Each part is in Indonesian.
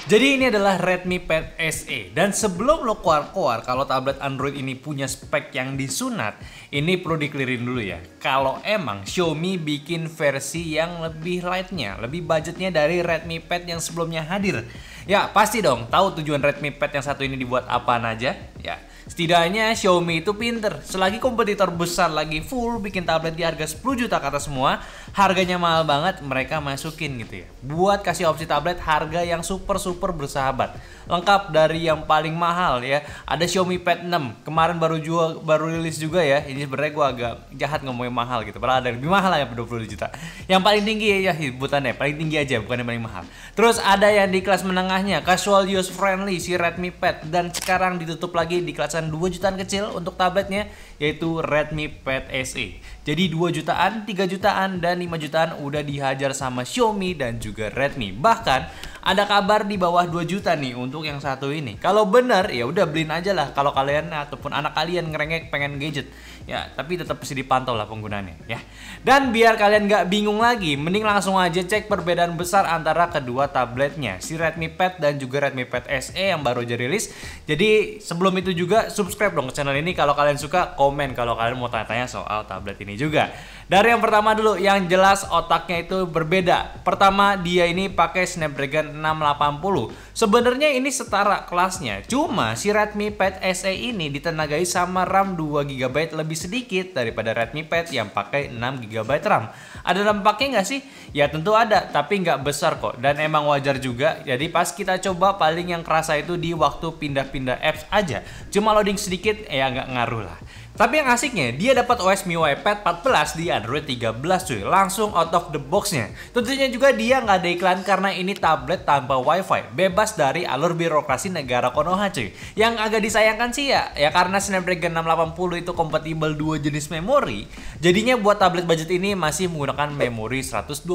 Jadi ini adalah Redmi Pad SE, dan sebelum lo keluar-keluar kalau tablet Android ini punya spek yang disunat, ini perlu dikelirin dulu ya. Kalau emang Xiaomi bikin versi yang lebih lightnya, lebih budgetnya dari Redmi Pad yang sebelumnya hadir. Ya pasti dong tahu tujuan Redmi Pad yang satu ini dibuat apaan aja? Ya setidaknya Xiaomi itu pinter. Selagi kompetitor besar lagi full bikin tablet di harga 10 juta kata semua, harganya mahal banget, mereka masukin gitu ya. Buat kasih opsi tablet harga yang super bersahabat. Lengkap dari yang paling mahal ya. Ada Xiaomi Pad 6. Kemarin baru rilis juga ya. Ini sebenarnya gue agak jahat ngomongin mahal gitu. Padahal ada yang lebih mahal ya 20 juta. Yang paling tinggi ya hibutannya, paling tinggi aja bukan yang paling mahal. Terus ada yang di kelas menengahnya, casual use friendly si Redmi Pad, dan sekarang ditutup lagi di kelasan 2 jutaan kecil untuk tabletnya, yaitu Redmi Pad SE. Jadi 2 jutaan, 3 jutaan, dan 5 jutaan udah dihajar sama Xiaomi dan juga Redmi. Bahkan ada kabar di bawah 2 juta nih untuk yang satu ini. Kalau bener ya udah beliin aja lah kalau kalian ataupun anak kalian ngerengek pengen gadget. Ya, tapi tetap mesti dipantau lah penggunaannya ya. Dan biar kalian nggak bingung lagi, mending langsung aja cek perbedaan besar antara kedua tabletnya, si Redmi Pad dan juga Redmi Pad SE yang baru aja rilis. Jadi sebelum itu juga subscribe dong ke channel ini kalau kalian suka, komen kalau kalian mau tanya-tanya soal tablet ini juga. Dari yang pertama dulu, yang jelas otaknya itu berbeda. Pertama, dia ini pakai Snapdragon 680. Sebenarnya ini setara kelasnya. Cuma si Redmi Pad SE ini ditenagai sama RAM 2 GB lebih sedikit daripada Redmi Pad yang pakai 6 GB RAM. Ada dampaknya nggak sih? Ya tentu ada, tapi nggak besar kok. Dan emang wajar juga. Jadi pas kita coba paling yang kerasa itu di waktu pindah-pindah apps aja. Cuma loading sedikit ya nggak ngaruh lah. Tapi yang asiknya, dia dapat OS MIUI Pad 14 di Android 13 cuy, langsung out of the box-nya. Tentunya juga dia nggak ada iklan karena ini tablet tanpa wifi, bebas dari alur birokrasi negara Konoha cuy. Yang agak disayangkan sih ya karena Snapdragon 680 itu kompatibel dua jenis memori, jadinya buat tablet budget ini masih menggunakan memori 128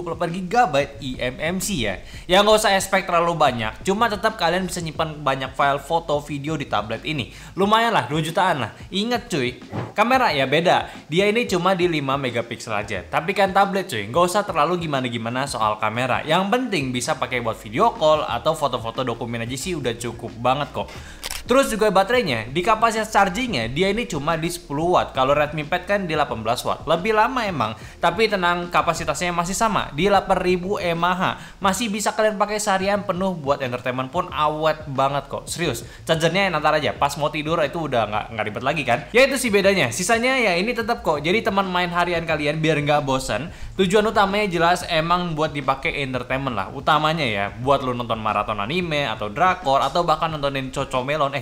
GB eMMC ya. Yang nggak usah expect terlalu banyak, cuma tetap kalian bisa nyimpan banyak file foto video di tablet ini. Lumayan lah, 2 jutaan lah. Ingat cuy, kamera ya beda, dia ini cuma di 5 megapiksel aja. Tapi kan tablet cuy, nggak usah terlalu gimana-gimana soal kamera. Yang penting bisa pakai buat video call atau foto-foto dokumen aja sih udah cukup banget kok. Terus juga baterainya, di kapasitas chargingnya dia ini cuma di 10 watt. Kalau Redmi Pad kan di 18 watt. Lebih lama emang, tapi tenang kapasitasnya masih sama di 8000 mAh. Masih bisa kalian pakai seharian penuh, buat entertainment pun awet banget kok. Serius, chargernya ntar aja pas mau tidur itu udah nggak ribet lagi kan. Ya itu sih bedanya. Sisanya ya ini tetap kok. Jadi teman main harian kalian biar nggak bosan. Tujuan utamanya jelas emang buat dipakai entertainment lah. Utamanya ya buat lu nonton maraton anime atau drakor atau bahkan nontonin Cocomelon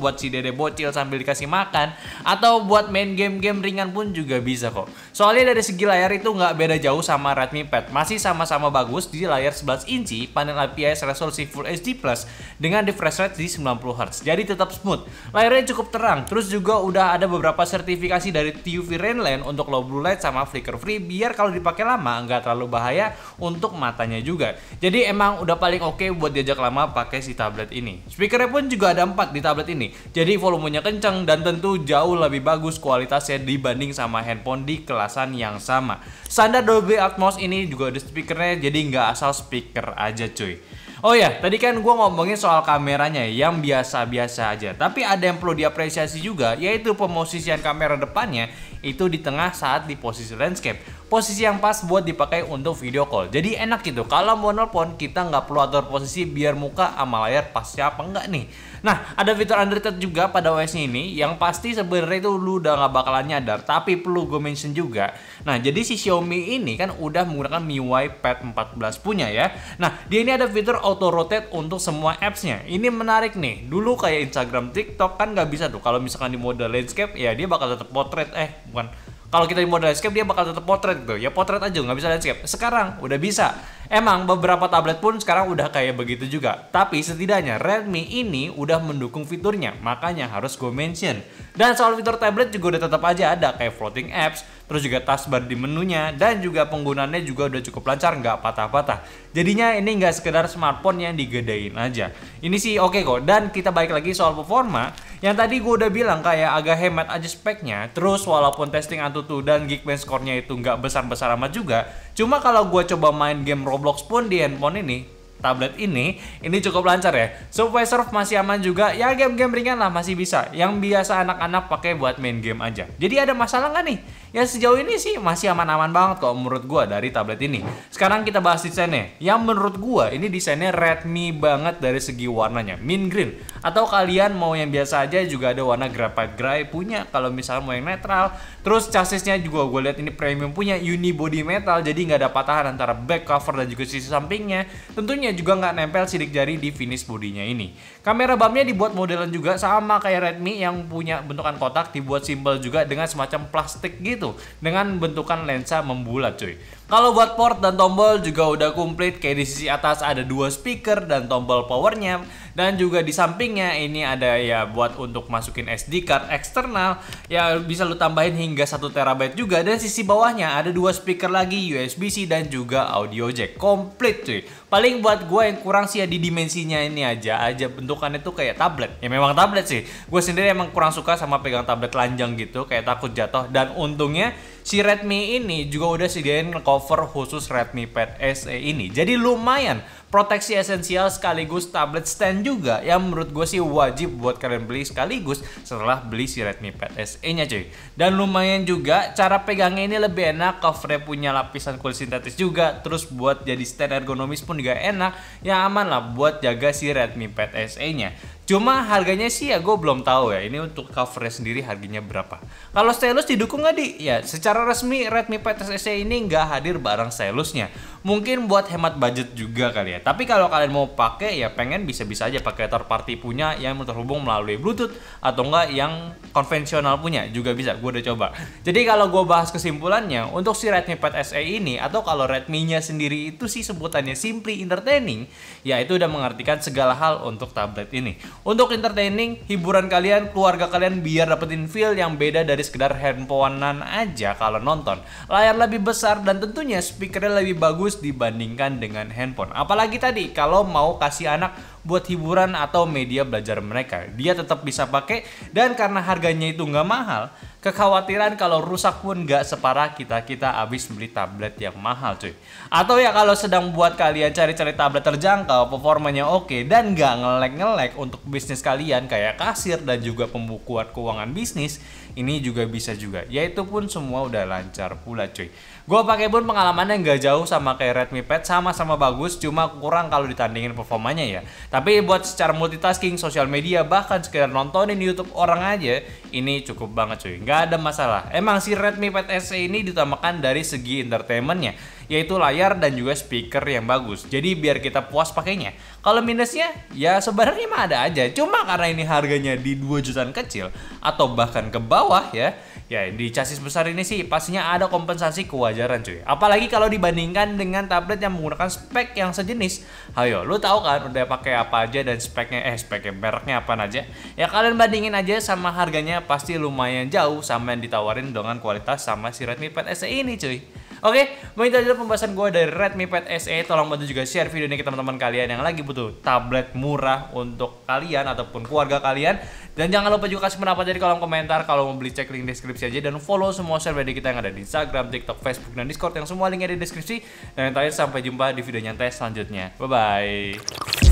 buat si dede bocil sambil dikasih makan, atau buat main game-game ringan pun juga bisa kok. Soalnya dari segi layar itu nggak beda jauh sama Redmi Pad, masih sama-sama bagus di layar 11 inci, panel IPS resolusi Full HD Plus dengan refresh rate di 90 Hz. Jadi tetap smooth, layarnya cukup terang, terus juga udah ada beberapa sertifikasi dari TUV Rainland untuk low blue light sama flicker free, biar kalau dipakai lama nggak terlalu bahaya untuk matanya juga. Jadi emang udah paling oke buat diajak lama pakai si tablet ini. Speakernya pun juga ada 4 di tablet ini, jadi volumenya kenceng dan tentu jauh lebih bagus kualitasnya dibanding sama handphone di kelasan yang sama. Standar Dolby Atmos ini juga ada speakernya, jadi nggak asal speaker aja cuy. Oh ya, tadi kan gue ngomongin soal kameranya yang biasa-biasa aja. Tapi ada yang perlu diapresiasi juga, yaitu pemosisian kamera depannya itu di tengah saat di posisi landscape. Posisi yang pas buat dipakai untuk video call. Jadi enak gitu, kalau mau nelpon kita nggak perlu atur posisi biar muka sama layar pas siapa enggak nih. Nah, ada fitur Android juga pada OS ini yang pasti sebenarnya itu lu udah nggak bakalan nyadar, tapi perlu gue mention juga. Nah, jadi si Xiaomi ini kan udah menggunakan MIUI Pad 14 punya ya. Nah, dia ini ada fitur auto rotate untuk semua apps-nya. Ini menarik nih. Dulu kayak Instagram, TikTok kan nggak bisa tuh. Kalau misalkan di mode landscape ya dia bakal tetap portrait. Bukan. Kalau kita di mode landscape dia bakal tetap portrait gitu. Ya portrait aja, nggak bisa landscape. Sekarang udah bisa. Emang beberapa tablet pun sekarang udah kayak begitu juga. Tapi setidaknya Redmi ini udah mendukung fiturnya, makanya harus gue mention. Dan soal fitur tablet juga udah tetap aja ada kayak floating apps, terus juga taskbar di menunya, dan juga penggunaannya juga udah cukup lancar, nggak patah-patah. Jadinya ini nggak sekedar smartphone yang digedein aja. Ini sih oke kok. Dan kita balik lagi soal performa. Yang tadi gue udah bilang kayak agak hemat aja speknya. Terus walaupun testing Antutu dan Geekbench score-nya itu nggak besar-besar amat juga. Cuma kalau gue coba main game Roblox pun di handphone ini, tablet ini cukup lancar ya. Subway Surf masih aman juga, ya game-game ringan lah masih bisa. Yang biasa anak-anak pakai buat main game aja. Jadi ada masalah nggak nih? Ya sejauh ini sih masih aman-aman banget kok menurut gua dari tablet ini. Sekarang kita bahas desainnya. Yang menurut gua ini desainnya Redmi banget dari segi warnanya, mint green. Atau kalian mau yang biasa aja juga ada warna graphite gray punya. Kalau misalnya mau yang netral. Terus chassisnya juga gue lihat ini premium punya unibody metal, jadi nggak ada patahan antara back cover dan juga sisi sampingnya. Tentunya juga nggak nempel sidik jari di finish bodinya ini. Kamera bumpnya dibuat modelan juga sama kayak Redmi yang punya bentukan kotak, dibuat simpel juga dengan semacam plastik gitu, dengan bentukan lensa membulat cuy. Kalau buat port dan tombol juga udah komplit, kayak di sisi atas ada 2 speaker dan tombol powernya, dan juga di sampingnya ini ada ya buat untuk masukin SD card eksternal, ya bisa lu tambahin hingga 1 TB juga, dan sisi bawahnya ada 2 speaker lagi USB-C dan juga audio jack, komplit cuy. Paling buat gue yang kurang sih ya di dimensinya ini aja bentukannya tuh kayak tablet. Ya memang tablet sih. Gue sendiri emang kurang suka sama pegang tablet lanjang gitu, kayak takut jatuh. Dan untungnya si Redmi ini juga udah sediain cover khusus Redmi Pad SE ini. Jadi lumayan proteksi esensial sekaligus tablet stand juga yang menurut gue sih wajib buat kalian beli sekaligus setelah beli si Redmi Pad SE nya cuy. Dan lumayan juga cara pegangnya ini lebih enak, covernya punya lapisan kulit sintetis juga, terus buat jadi stand ergonomis pun juga enak, ya aman lah buat jaga si Redmi Pad SE nya. Cuma harganya sih ya gue belum tahu ya, ini untuk covernya sendiri harganya berapa. Kalau stylus didukung nggak di? Ya secara resmi Redmi Pad SE ini nggak hadir barang stylusnya. Mungkin buat hemat budget juga kali ya. Tapi kalau kalian mau pakai ya pengen bisa-bisa aja pakai third party punya yang terhubung melalui Bluetooth, atau enggak yang konvensional punya juga bisa. Gue udah coba. Jadi kalau gue bahas kesimpulannya untuk si Redmi Pad SE ini, atau kalau Redmi-nya sendiri itu sih sebutannya simply entertaining, ya itu udah mengartikan segala hal untuk tablet ini. Untuk entertaining, hiburan kalian, keluarga kalian biar dapetin feel yang beda dari sekedar handphonean aja kalau nonton. Layar lebih besar dan tentunya speakernya lebih bagus dibandingkan dengan handphone. Apalagi tadi kalau mau kasih anak buat hiburan atau media belajar mereka, dia tetap bisa pakai. Dan karena harganya itu nggak mahal, kekhawatiran kalau rusak pun nggak separah kita abis beli tablet yang mahal cuy. Atau ya kalau sedang buat kalian cari-cari tablet terjangkau, performanya oke dan nggak nge-lag untuk bisnis kalian kayak kasir dan juga pembukuan keuangan bisnis, ini juga bisa juga. Yaitu pun semua udah lancar pula cuy. Gue pakai pun pengalamannya nggak jauh sama kayak Redmi Pad, sama-sama bagus, cuma kurang kalau ditandingin performanya ya. Tapi buat secara multitasking, sosial media, bahkan sekedar nontonin YouTube orang aja, ini cukup banget cuy, nggak ada masalah. Emang si Redmi Pad SE ini ditambahkan dari segi entertainmentnya, yaitu layar dan juga speaker yang bagus. Jadi biar kita puas pakainya. Kalau minusnya, ya sebenarnya mah ada aja. Cuma karena ini harganya di 2 jutaan kecil atau bahkan ke bawah ya di chassis besar ini sih pastinya ada kompensasi kewajaran cuy. Apalagi kalau dibandingkan dengan tablet yang menggunakan spek yang sejenis. Ayo, lu tahu kan udah pakai apa aja dan speknya mereknya apa aja. Ya kalian bandingin aja sama harganya, pasti lumayan jauh sama yang ditawarin dengan kualitas sama si Redmi Pad SE ini cuy. Oke, itu adalah pembahasan gue dari Redmi Pad SE. Tolong bantu juga share video ini ke teman-teman kalian yang lagi butuh tablet murah untuk kalian ataupun keluarga kalian. Dan jangan lupa juga kasih pendapat di kolom komentar. Kalau mau beli, cek link deskripsi aja. Dan follow semua share video kita yang ada di Instagram, TikTok, Facebook, dan Discord yang semua linknya di deskripsi. Dan yang terakhir, sampai jumpa di video nyantai selanjutnya. Bye-bye.